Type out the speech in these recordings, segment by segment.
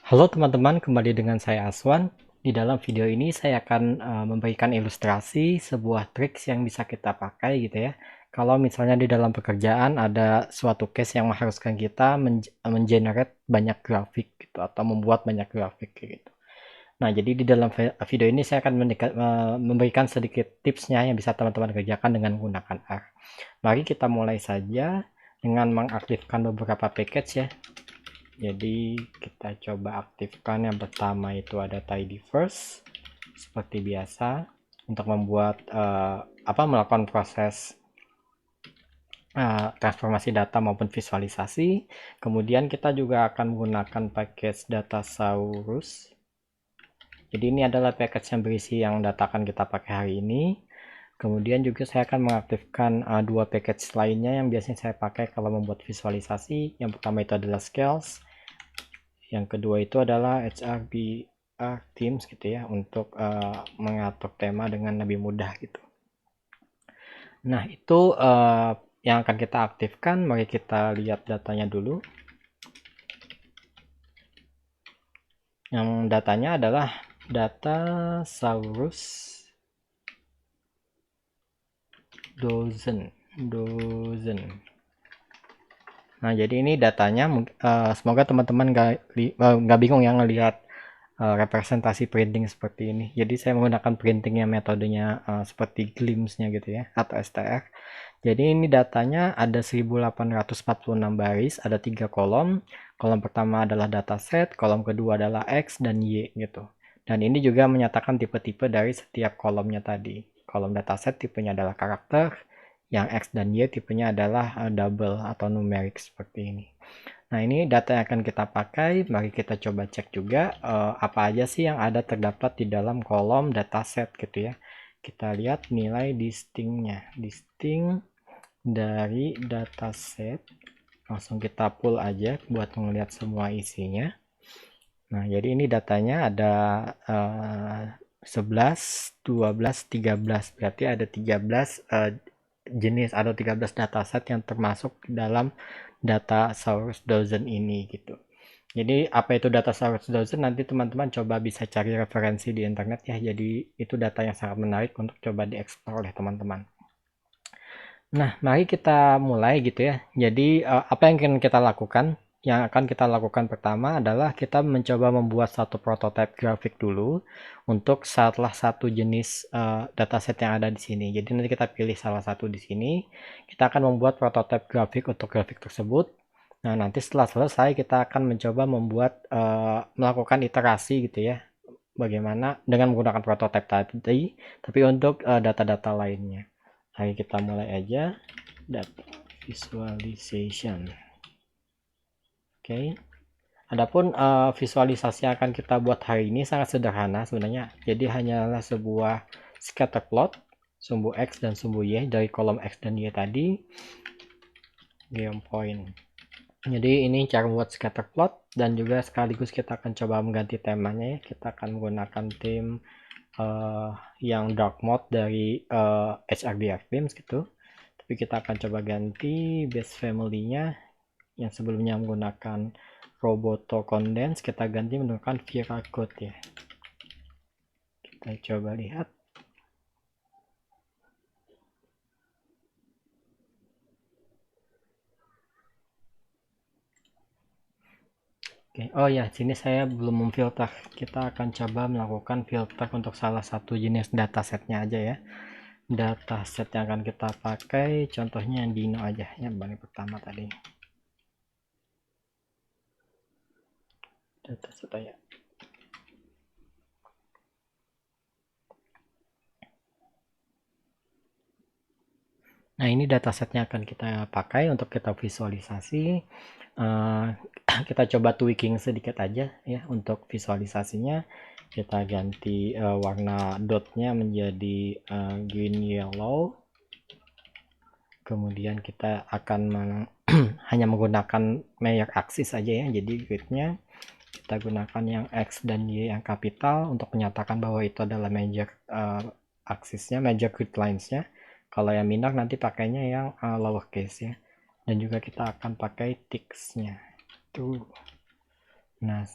Halo teman-teman, kembali dengan saya Aswan. Di dalam video ini saya akan memberikan ilustrasi sebuah trik yang bisa kita pakai gitu ya. Kalau misalnya di dalam pekerjaan ada suatu case yang mengharuskan kita mengenerate banyak grafik gitu atau membuat banyak grafik gitu. Nah, jadi di dalam video ini saya akan memberikan sedikit tipsnya yang bisa teman-teman kerjakan dengan menggunakan R. Mari kita mulai saja dengan mengaktifkan beberapa package ya. Jadi kita coba aktifkan. Yang pertama itu ada tidyverse seperti biasa untuk membuat melakukan proses transformasi data maupun visualisasi. Kemudian kita juga akan menggunakan package Datasaurus. Jadi ini adalah package yang berisi yang data akan kita pakai hari ini. Kemudian juga saya akan mengaktifkan dua package lainnya yang biasanya saya pakai kalau membuat visualisasi. Yang pertama itu adalah Scales. Yang kedua itu adalah HRBR Themes gitu ya, untuk mengatur tema dengan lebih mudah gitu. Nah, itu yang akan kita aktifkan. Mari kita lihat datanya dulu. Yang datanya adalah Datasaurus dozen. Nah, jadi ini datanya. Semoga teman-teman nggak bingung ya ngelihat representasi printing seperti ini. Jadi saya menggunakan printing yang metodenya seperti Glimpse-nya gitu ya, atau STR. Jadi ini datanya ada 1846 baris, ada 3 kolom. Kolom pertama adalah dataset, kolom kedua adalah X dan Y gitu. Dan ini juga menyatakan tipe-tipe dari setiap kolomnya tadi. Kolom dataset tipenya adalah karakter, yang X dan Y tipenya adalah double atau numerik seperti ini. Nah, ini data yang akan kita pakai. Mari kita coba cek juga apa aja sih yang ada terdapat di dalam kolom dataset gitu ya. Kita lihat nilai distinct-nya. Distinct dari dataset. Langsung kita pull aja buat melihat semua isinya. Nah, jadi ini datanya ada 11, 12, 13. Berarti ada 13 jenis atau 13 dataset yang termasuk dalam Datasaurus Dozen ini gitu. Jadi apa itu Datasaurus Dozen, nanti teman-teman coba bisa cari referensi di internet ya. Jadi itu data yang sangat menarik untuk coba dieksplor oleh teman-teman. Nah, mari kita mulai gitu ya. Jadi apa yang akan kita lakukan? Yang akan kita lakukan pertama adalah kita mencoba membuat satu prototipe grafik dulu untuk salah satu jenis dataset yang ada di sini. Jadi nanti kita pilih salah satu di sini. Kita akan membuat prototipe grafik untuk grafik tersebut. Nah, nanti setelah selesai kita akan mencoba membuat melakukan iterasi gitu ya. Bagaimana dengan menggunakan prototipe tadi, tapi untuk data-data lainnya. Mari kita mulai aja. Data visualization. Oke. Adapun visualisasi yang akan kita buat hari ini sangat sederhana sebenarnya. Jadi hanyalah sebuah scatter plot sumbu X dan sumbu Y dari kolom X dan Y tadi. Game point. Jadi ini cara buat scatter plot, dan juga sekaligus kita akan coba mengganti temanya ya. Kita akan menggunakan theme yang dark mode dari HRBF Themes gitu. Tapi kita akan coba ganti base family-nya. Yang sebelumnya menggunakan Roboto Condense, kita ganti menggunakan Vira Code ya. Kita coba lihat. Oke. Oh ya, sini saya belum memfilter. Kita akan coba melakukan filter untuk salah satu jenis datasetnya aja ya. Dataset yang akan kita pakai contohnya Dino aja ya, paling pertama tadi. Dataset ya. Nah, ini datasetnya akan kita pakai untuk kita visualisasi. Kita coba tweaking sedikit aja ya untuk visualisasinya. Kita ganti warna dotnya menjadi green yellow. Kemudian kita akan hanya menggunakan major axis aja ya. Jadi gridnya kita gunakan yang X dan Y yang kapital untuk menyatakan bahwa itu adalah major axisnya, major grid linesnya. Kalau yang minor nanti pakainya yang lowercase ya. Dan juga kita akan pakai ticks-nya. Tuh. Nah,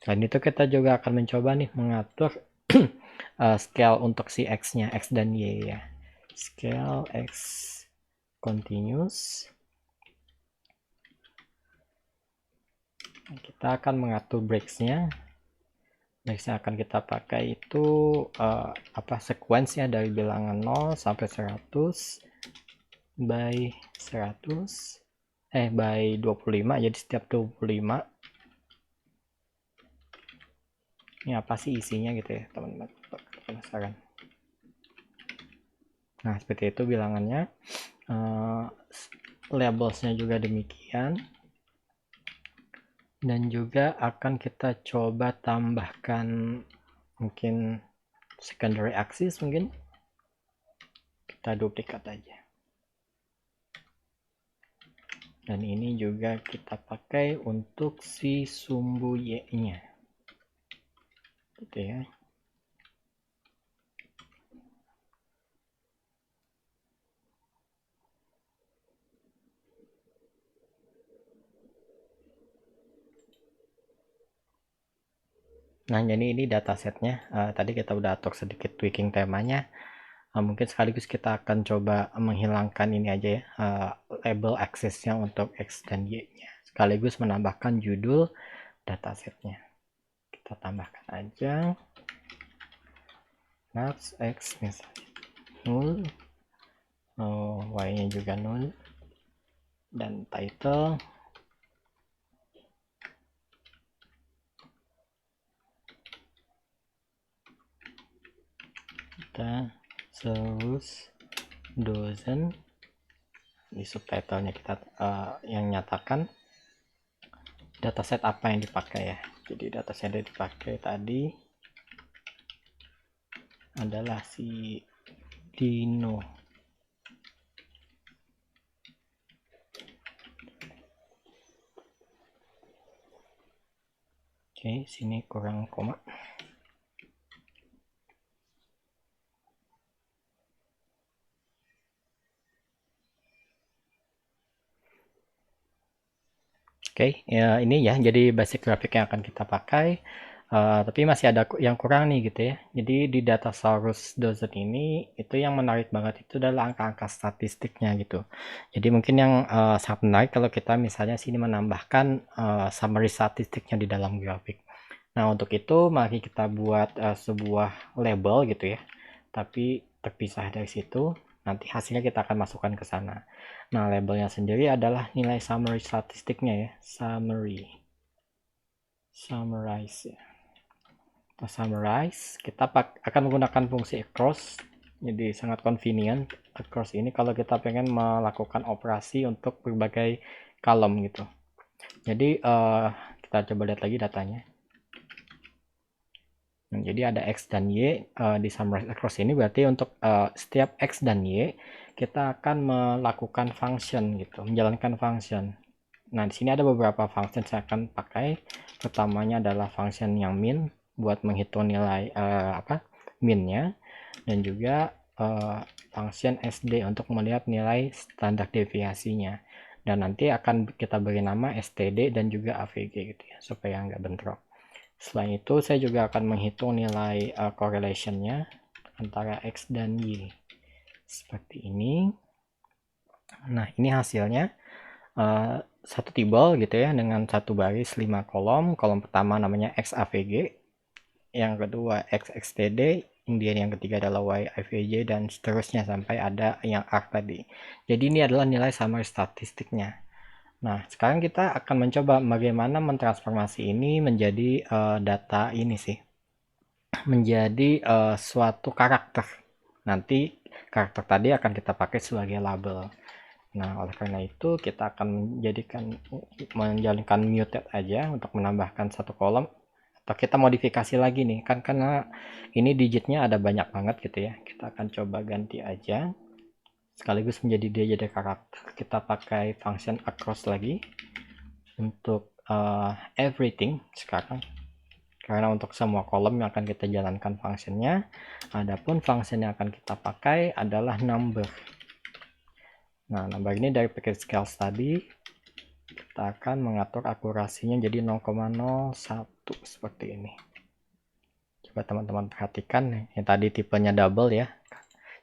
Selain itu kita juga akan mencoba nih mengatur scale untuk si X-nya, X dan Y ya. Scale X continuous. Kita akan mengatur breaks-nya. Breaks-nya akan kita pakai itu sequence-nya dari bilangan 0 sampai 100 by 100 by 25, jadi setiap 25 ini apa sih isinya gitu ya teman-teman, penasaran. Nah seperti itu bilangannya. Labelsnya juga demikian, dan juga akan kita coba tambahkan mungkin secondary axis, mungkin kita duplikat aja, dan ini juga kita pakai untuk si sumbu Y nya gitu ya. Nah jadi ini datasetnya. Tadi kita udah atur sedikit tweaking temanya. Mungkin sekaligus kita akan coba menghilangkan ini aja ya, label aksesnya untuk X dan Y nya, sekaligus menambahkan judul datasetnya. Kita tambahkan aja max X misalnya 0, Y nya juga 0, dan title kita terus dozen. Di subtitlenya kita yang nyatakan dataset apa yang dipakai ya. Jadi dataset yang dipakai tadi adalah si Dino. Oke, sini kurang koma. Oke, ya ini ya jadi basic grafik yang akan kita pakai. Tapi masih ada yang kurang nih gitu ya. Jadi di Datasaurus Dozen ini itu yang menarik banget itu adalah angka-angka statistiknya gitu. Jadi mungkin yang sangat menarik kalau kita misalnya sini menambahkan summary statistiknya di dalam grafik. Nah untuk itu mari kita buat sebuah label gitu ya. Tapi terpisah dari situ. Nanti hasilnya kita akan masukkan ke sana. Nah, labelnya sendiri adalah nilai summary statistiknya ya. Summarize ya. Kita summarize, kita akan menggunakan fungsi across. Jadi sangat convenient across ini kalau kita pengen melakukan operasi untuk berbagai kolom gitu. Jadi kita coba lihat lagi datanya. Jadi ada X dan Y di summarize across ini berarti untuk setiap X dan Y kita akan melakukan function gitu, menjalankan function. Nah di sini ada beberapa function yang akan pakai. Pertamanya adalah function yang min buat menghitung nilai minnya, dan juga function SD untuk melihat nilai standar deviasinya. Dan nanti akan kita beri nama std dan juga avg gitu ya supaya nggak bentrok. Selain itu, saya juga akan menghitung nilai correlation-nya antara X dan Y. Seperti ini. Nah, ini hasilnya. Satu table gitu ya, dengan satu baris 5 kolom. Kolom pertama namanya XAVG. Yang kedua XXTD. Kemudian yang ketiga adalah YIVJ, dan seterusnya sampai ada yang R tadi. Jadi ini adalah nilai summary statistiknya. Nah, sekarang kita akan mencoba bagaimana mentransformasi ini menjadi data ini sih. Menjadi suatu karakter. Nanti karakter tadi akan kita pakai sebagai label. Nah, oleh karena itu kita akan menjalankan muted aja untuk menambahkan satu kolom. Atau kita modifikasi lagi nih, kan karena ini digitnya ada banyak banget gitu ya. Kita akan coba ganti aja. Sekaligus menjadi dia jadi karakter, kita pakai function across lagi untuk everything sekarang, karena untuk semua kolom yang akan kita jalankan functionnya. Adapun function yang akan kita pakai adalah number. Nah, number ini dari package scales tadi. kita akan mengatur akurasinya jadi 0,01 seperti ini. Coba teman-teman perhatikan, yang tadi tipenya double ya,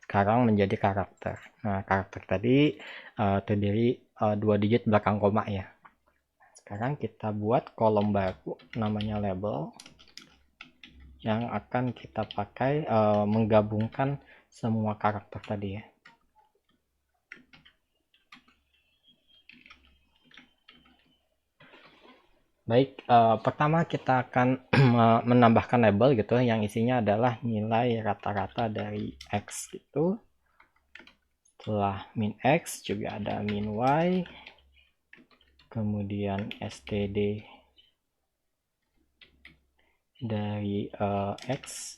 sekarang menjadi karakter. Nah, karakter tadi terdiri 2 digit belakang koma ya. Sekarang kita buat kolom baru namanya label yang akan kita pakai menggabungkan semua karakter tadi ya. Baik, pertama kita akan menambahkan label gitu yang isinya adalah nilai rata-rata dari X gitu. Setelah min X juga ada min Y, kemudian std dari X.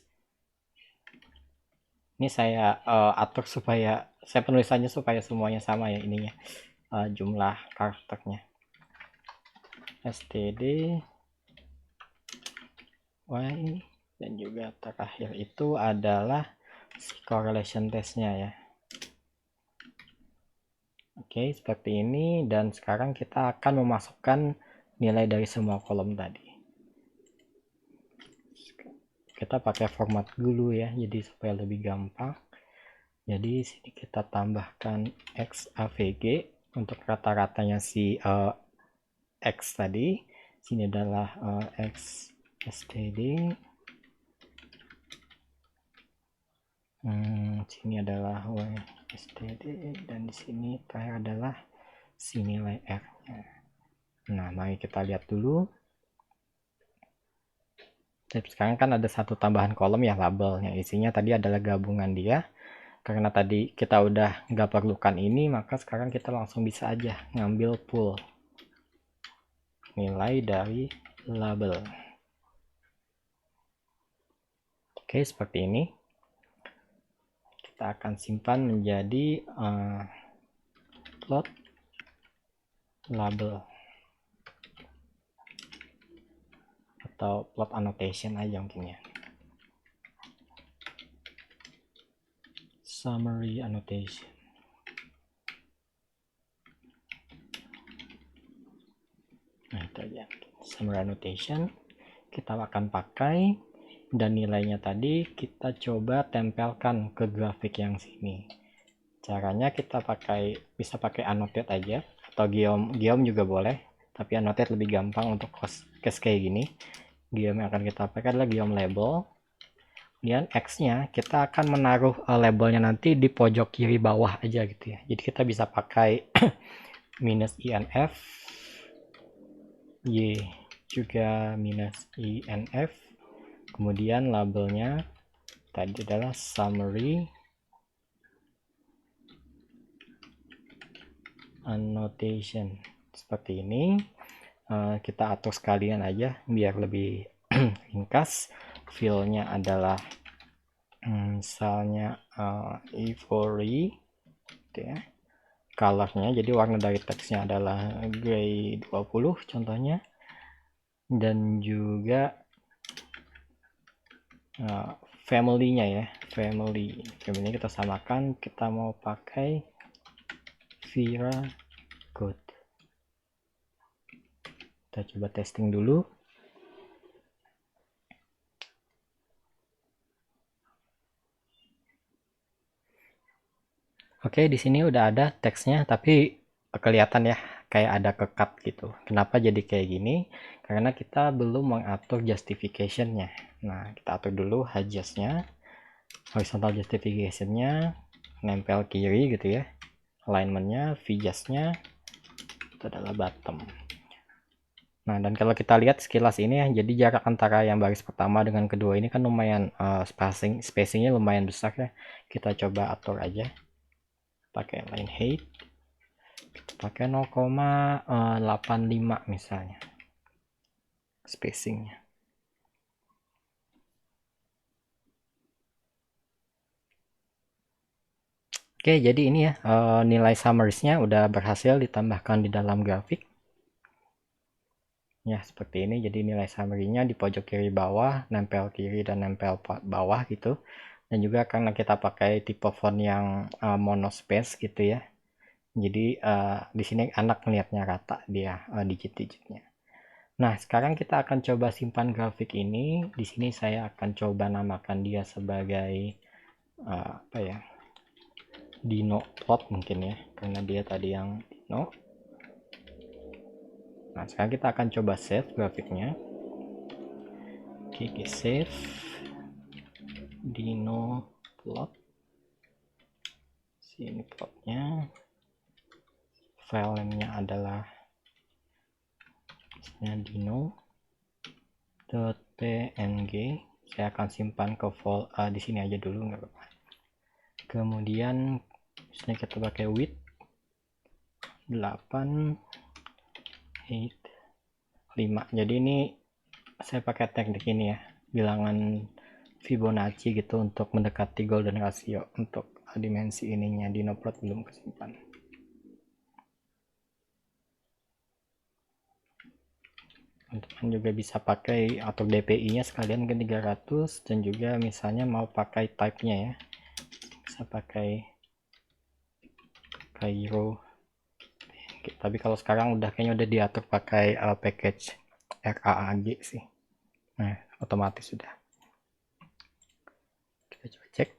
Ini saya atur supaya saya penulisannya supaya semuanya sama ya ininya, jumlah karakternya. std Y, dan juga terakhir itu adalah si correlation testnya ya. Oke, seperti ini, dan sekarang kita akan memasukkan nilai dari semua kolom tadi. Kita pakai format dulu ya, jadi supaya lebih gampang. Jadi sini kita tambahkan XAVG untuk rata-ratanya si X tadi. Sini adalah X std. Sini adalah Y std, dan di sini terakhir adalah si nilai R-nya. Nah, mari kita lihat dulu. Jadi sekarang kan ada satu tambahan kolom ya, label, yang isinya tadi adalah gabungan dia. Karena tadi kita udah nggak perlukan ini, maka sekarang kita langsung bisa aja ngambil pool nilai dari label. Oke, seperti ini. Kita akan simpan menjadi plot label atau plot annotation aja mungkin ya. Summary annotation. Nah, itu aja. Summary annotation kita akan pakai, dan nilainya tadi kita coba tempelkan ke grafik yang sini. Caranya kita bisa pakai annotate aja, atau geom juga boleh, tapi annotate lebih gampang untuk case kayak gini. Geom yang akan kita pakai adalah geom label. Kemudian X-nya kita akan menaruh labelnya nanti di pojok kiri bawah aja gitu ya. Jadi kita bisa pakai minus INF, Y juga minus INF, kemudian labelnya tadi adalah summary annotation. Seperti ini. Kita atur sekalian aja biar lebih ringkas. Fill-nya adalah misalnya ivory gitu ya. Color-nya jadi warna dari teksnya adalah gray 20 contohnya, dan juga family-nya ya, family kita samakan, kita mau pakai Vira Code. Kita coba testing dulu. Oke, di sini udah ada teksnya, tapi kelihatan ya kayak ada kekat gitu. Kenapa jadi kayak gini? Karena kita belum mengatur justification-nya. Nah, kita atur dulu hadges-nya, horizontal justification-nya, nempel kiri gitu ya. Alignment-nya, vjust-nya itu adalah bottom. Nah, dan kalau kita lihat sekilas ini ya, jadi jarak antara yang baris pertama dengan kedua ini kan lumayan spacing-nya lumayan besar ya. Kita coba atur aja pakai line height, kita pakai 0,85 misalnya spacingnya. Oke, jadi ini ya nilai summaries-nya udah berhasil ditambahkan di dalam grafik ya, seperti ini. Jadi nilai summary-nya di pojok kiri bawah, nempel kiri dan nempel bawah gitu. Dan juga karena kita pakai tipe font yang monospace gitu ya, Jadi di sini anak melihatnya rata dia digit-digitnya. Nah, sekarang kita akan coba simpan grafik ini. Di sini saya akan coba namakan dia sebagai apa ya? Dino plot mungkin ya, karena dia tadi yang Dino. Nah, sekarang kita akan coba save grafiknya. Oke, save Dino plot. Sini plotnya. File name-nya adalah dino.png. Saya akan simpan ke folder di sini aja dulu, nggak apa-apa. Kemudian sini kita pakai width 8 8 5. Jadi ini saya pakai teknik ini ya, bilangan Fibonacci gitu untuk mendekati golden ratio. Untuk dimensi ininya dinoplot belum kesimpan. Teman-teman juga bisa pakai atau DPI nya sekalian ke 300, dan juga misalnya mau pakai type nya ya, bisa pakai Cairo. Tapi kalau sekarang kayaknya udah diatur pakai package RAAG sih. Nah, otomatis sudah. Kita coba cek.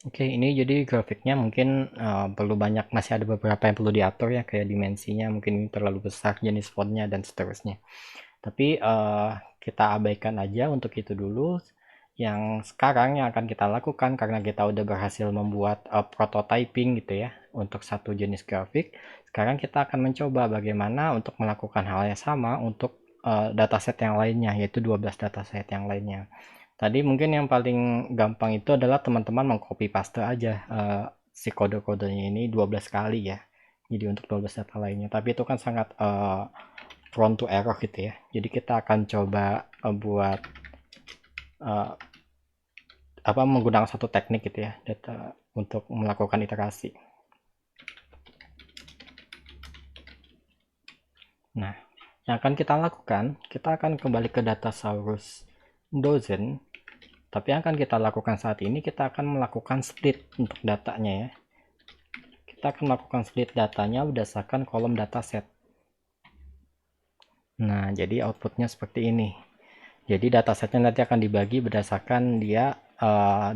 Oke, ini jadi grafiknya mungkin perlu banyak, masih ada beberapa yang perlu diatur ya, kayak dimensinya mungkin ini terlalu besar, jenis fontnya dan seterusnya. Tapi kita abaikan aja untuk itu dulu. Yang sekarang yang akan kita lakukan, karena kita udah berhasil membuat prototyping gitu ya untuk satu jenis grafik, sekarang kita akan mencoba bagaimana untuk melakukan hal yang sama untuk dataset yang lainnya, yaitu 12 dataset yang lainnya. Tadi mungkin yang paling gampang itu adalah teman-teman mengcopy paste aja si kode-kodenya ini 12 kali ya. Jadi untuk 12 data lainnya. Tapi itu kan sangat prone to error gitu ya. Jadi kita akan coba buat menggunakan satu teknik gitu ya, data untuk melakukan iterasi. Nah, yang akan kita lakukan, kita akan kembali ke Datasaurus Dozen. Tapi yang akan kita lakukan saat ini, kita akan melakukan split untuk datanya ya. Kita akan melakukan split datanya berdasarkan kolom dataset. Nah, jadi outputnya seperti ini. Jadi datasetnya nanti akan dibagi berdasarkan dia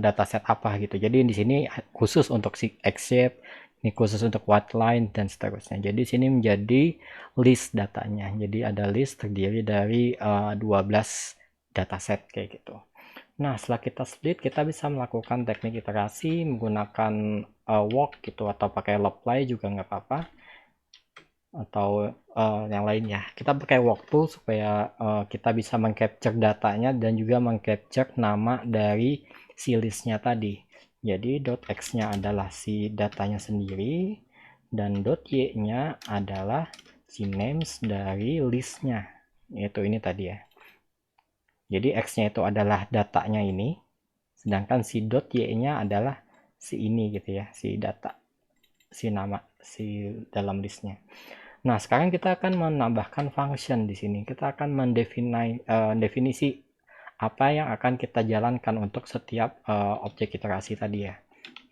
dataset apa gitu. Jadi di sini khusus untuk si X-shape, ini khusus untuk white line dan seterusnya. Jadi di sini menjadi list datanya. Jadi ada list terdiri dari 12 dataset kayak gitu. Nah, setelah kita split, kita bisa melakukan teknik iterasi menggunakan walk gitu, atau pakai lopply juga nggak apa-apa, atau yang lainnya. Kita pakai walk tool supaya kita bisa mengcapture datanya dan juga mengcapture nama dari si listnya tadi. Jadi .x-nya adalah si datanya sendiri, dan .y-nya adalah si names dari listnya, yaitu ini tadi ya. Jadi X-nya itu adalah datanya ini, sedangkan si .y-nya adalah si ini gitu ya, si data, si nama, si dalam listnya. Nah, sekarang kita akan menambahkan function di sini. Kita akan mendefinisi apa yang akan kita jalankan untuk setiap objek iterasi tadi ya.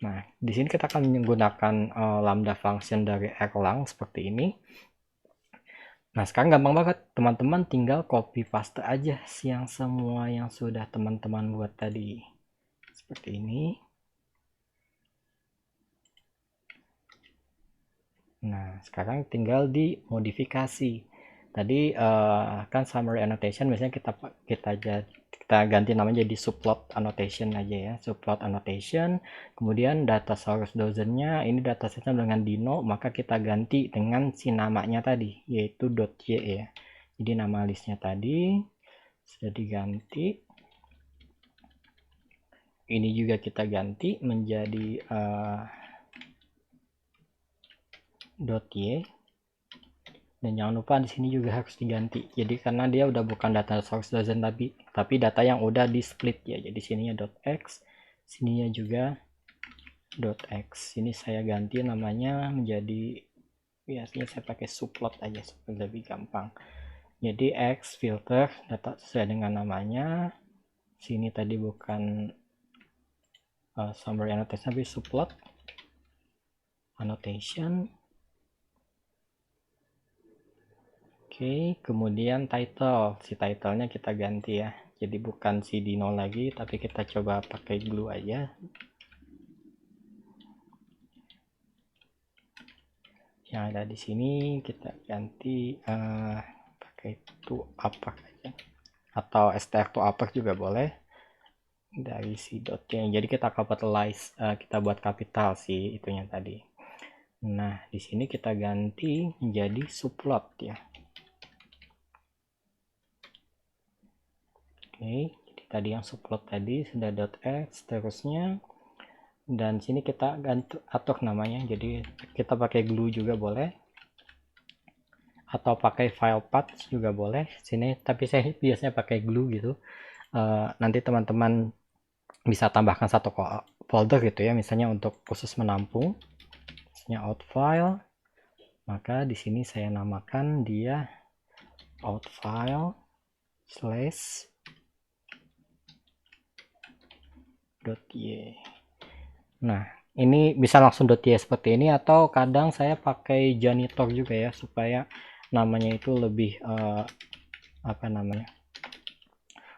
Nah, di sini kita akan menggunakan lambda function dari Erlang seperti ini. Nah, sekarang gampang banget. Teman-teman tinggal copy paste aja yang semua yang sudah teman-teman buat tadi. Seperti ini. Nah, sekarang tinggal dimodifikasi. Tadi kan summary annotation biasanya kita ganti namanya jadi subplot annotation aja ya, subplot annotation. Kemudian Datasaurus Dozen-nya ini datasetnya dengan Dino, maka kita ganti dengan si namanya tadi, yaitu .y ya. Jadi nama listnya tadi sudah diganti. Ini juga kita ganti menjadi .y. Dan jangan lupa di sini juga harus diganti. Jadi karena dia udah bukan data source dozen tapi data yang udah di split ya. Jadi sininya .x, sininya juga .x. Ini saya ganti namanya menjadi, biasanya saya pakai subplot aja supaya lebih gampang. Jadi x filter data sesuai dengan namanya. Sini tadi bukan summary annotation habis subplot annotation. Oke, kemudian title, si titlenya kita ganti ya, jadi bukan cd0 lagi tapi kita coba pakai glue aja. Yang ada di sini kita ganti pakai to upper aja, atau str to upper juga boleh dari si dotnya. Jadi kita capitalize, kita buat kapital si itunya tadi. Nah di sini kita ganti menjadi subplot ya. Oke, jadi tadi yang subplot tadi sudah .x seterusnya, dan sini kita ganti atur namanya, jadi kita pakai glue juga boleh atau pakai file path juga boleh sini, tapi saya biasanya pakai glue gitu. Nanti teman-teman bisa tambahkan satu folder gitu ya, misalnya untuk khusus menampung, misalnya out file, maka di sini saya namakan dia out file slash .y. Nah ini bisa langsung .y seperti ini, atau kadang saya pakai janitor juga ya, supaya namanya itu lebih apa namanya,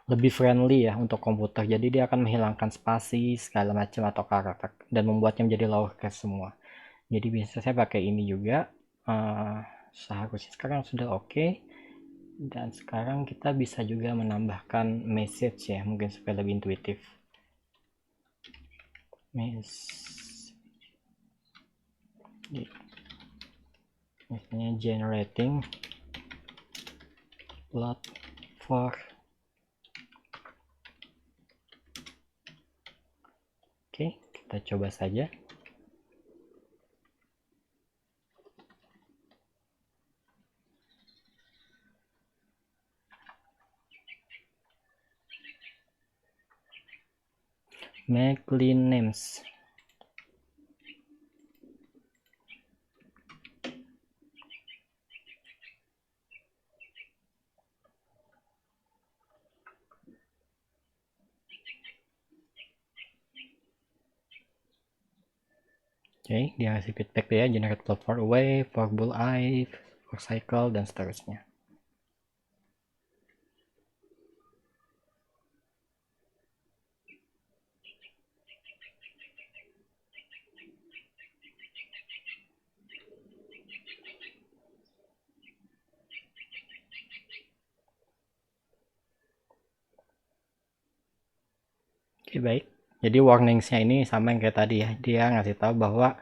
lebih friendly ya untuk komputer. Jadi dia akan menghilangkan spasi segala macam atau karakter dan membuatnya menjadi lowercase semua. Jadi biasanya saya pakai ini juga. Seharusnya sekarang sudah oke. Dan sekarang kita bisa juga menambahkan message ya, mungkin supaya lebih intuitif. Misalnya generating plot for Oke, kita coba saja. Make clean names. Oke, dia ngasih feedback ya, generate plot for away, for bullseye, for cycle, dan seterusnya. Oke, baik. Jadi warningsnya ini sama yang kayak tadi ya, dia ngasih tahu bahwa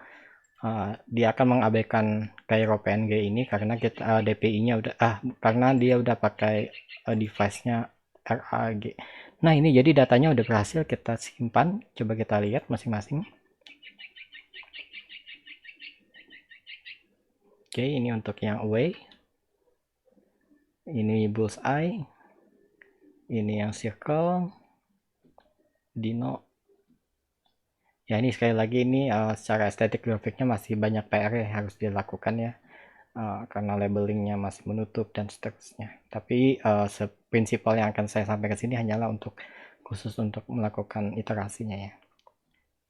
dia akan mengabaikan Cairo PNG ini karena kita DPI-nya udah karena dia udah pakai device-nya RAG. Nah ini jadi datanya udah berhasil kita simpan, coba kita lihat masing-masing. Oke, ini untuk yang away, ini bullseye, ini yang circle, dino. Ya ini sekali lagi ini secara estetik grafiknya masih banyak PR yang harus dilakukan ya, karena labelingnya masih menutup dan seterusnya. Tapi prinsipal yang akan saya sampaikan sini hanyalah untuk khusus untuk melakukan iterasinya ya.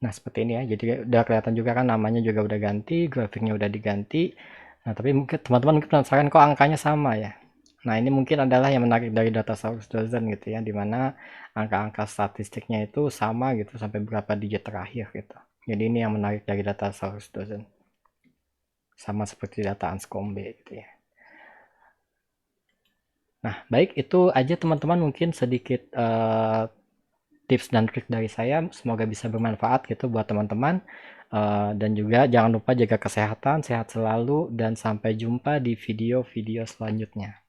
Nah seperti ini ya, jadi udah kelihatan juga kan, namanya juga udah ganti, grafiknya udah diganti. Nah tapi mungkin teman-teman penasaran kok angkanya sama ya. Nah ini mungkin adalah yang menarik dari Datasaurus Dozen gitu ya, dimana angka-angka statistiknya itu sama gitu sampai berapa digit terakhir gitu. Jadi ini yang menarik dari Datasaurus Dozen, sama seperti data Anscombe gitu ya. Nah baik, itu aja teman-teman, mungkin sedikit tips dan trik dari saya, semoga bisa bermanfaat gitu buat teman-teman. Dan juga jangan lupa jaga kesehatan, sehat selalu, dan sampai jumpa di video-video selanjutnya.